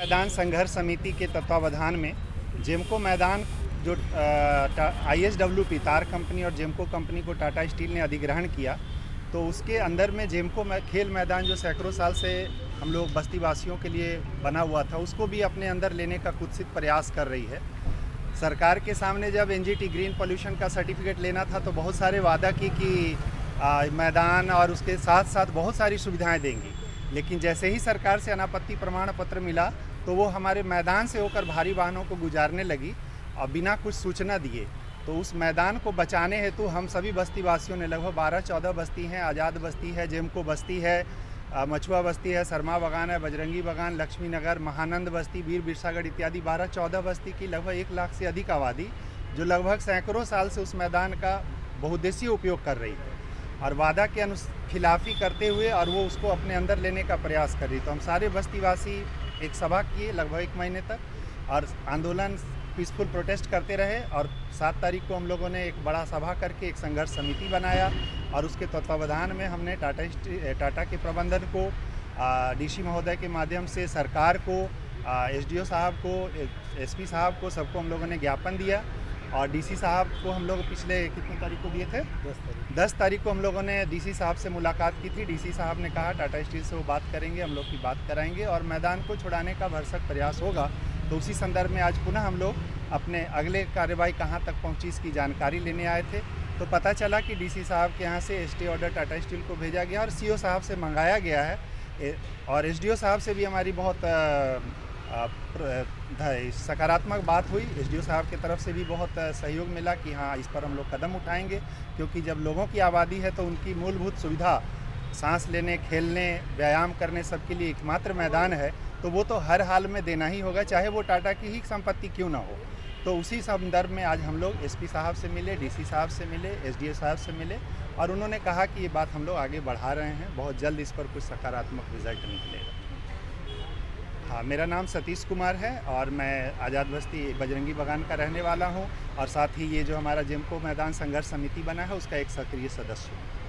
मैदान संघर्ष समिति के तत्वावधान में जेमको मैदान जो ISWP तार कंपनी और जेमको कंपनी को टाटा स्टील ने अधिग्रहण किया, तो उसके अंदर में जेमको खेल मैदान जो सैकड़ों साल से हम लोग बस्ती वासियों के लिए बना हुआ था, उसको भी अपने अंदर लेने का कुत्सित प्रयास कर रही है। सरकार के सामने जब NGT ग्रीन पोल्यूशन का सर्टिफिकेट लेना था तो बहुत सारे वादा की कि मैदान और उसके साथ साथ बहुत सारी सुविधाएं देंगी, लेकिन जैसे ही सरकार से अनापत्ति प्रमाण पत्र मिला तो वो हमारे मैदान से होकर भारी वाहनों को गुजारने लगी और बिना कुछ सूचना दिए। तो उस मैदान को बचाने हेतु हम सभी बस्ती वासियों ने लगभग 12-14 बस्ती हैं, आज़ाद बस्ती है, जेमको बस्ती है, मछुआ बस्ती है, शर्मा बागान है, बजरंगी बागान, लक्ष्मी नगर, महानंद बस्ती, वीर बिरसागढ़ इत्यादि 12-14 बस्ती की लगभग 1 लाख से अधिक आबादी जो लगभग सैकड़ों साल से उस मैदान का बहुउद्देशीय उपयोग कर रही है और वादा के खिलाफी करते हुए और वो उसको अपने अंदर लेने का प्रयास कर रही। तो हम सारे बस्तीवासी एक सभा किए लगभग 1 महीने तक और आंदोलन पीसफुल प्रोटेस्ट करते रहे और 7 तारीख को हम लोगों ने एक बड़ा सभा करके एक संघर्ष समिति बनाया और उसके तत्वावधान में हमने टाटा के प्रबंधन को, DC महोदय के माध्यम से सरकार को, SDO साहब को, SP साहब को, सबको हम लोगों ने ज्ञापन दिया और DC साहब को हम लोग पिछले कितनी तारीख को दिए थे? 10 तारीख को हम लोगों ने DC साहब से मुलाकात की थी। DC साहब ने कहा टाटा स्टील से वो बात करेंगे, हम लोग की बात कराएंगे और मैदान को छुड़ाने का भरसक प्रयास होगा। तो उसी संदर्भ में आज पुनः हम लोग अपने अगले कार्रवाई कहाँ तक पहुँची इसकी जानकारी लेने आए थे। तो पता चला कि DC साहब के यहाँ से ST ऑर्डर टाटा स्टील को भेजा गया और CO साहब से मंगाया गया है और SDO साहब से भी हमारी बहुत सकारात्मक बात हुई। SDO साहब की तरफ से भी बहुत सहयोग मिला कि हाँ, इस पर हम लोग कदम उठाएंगे, क्योंकि जब लोगों की आबादी है तो उनकी मूलभूत सुविधा सांस लेने, खेलने, व्यायाम करने सबके लिए एकमात्र मैदान है, तो वो तो हर हाल में देना ही होगा, चाहे वो टाटा की ही संपत्ति क्यों ना हो। तो उसी संदर्भ में आज हम लोग SP साहब से मिले, DC साहब से मिले, SDO साहब से मिले और उन्होंने कहा कि ये बात हम लोग आगे बढ़ा रहे हैं, बहुत जल्द इस पर कुछ सकारात्मक रिजल्ट निकलेगा। हाँ, मेरा नाम सतीश कुमार है और मैं आज़ाद बस्ती बजरंगी बागान का रहने वाला हूँ और साथ ही ये जो हमारा जेमको मैदान संघर्ष समिति बना है उसका एक सक्रिय सदस्य हूँ।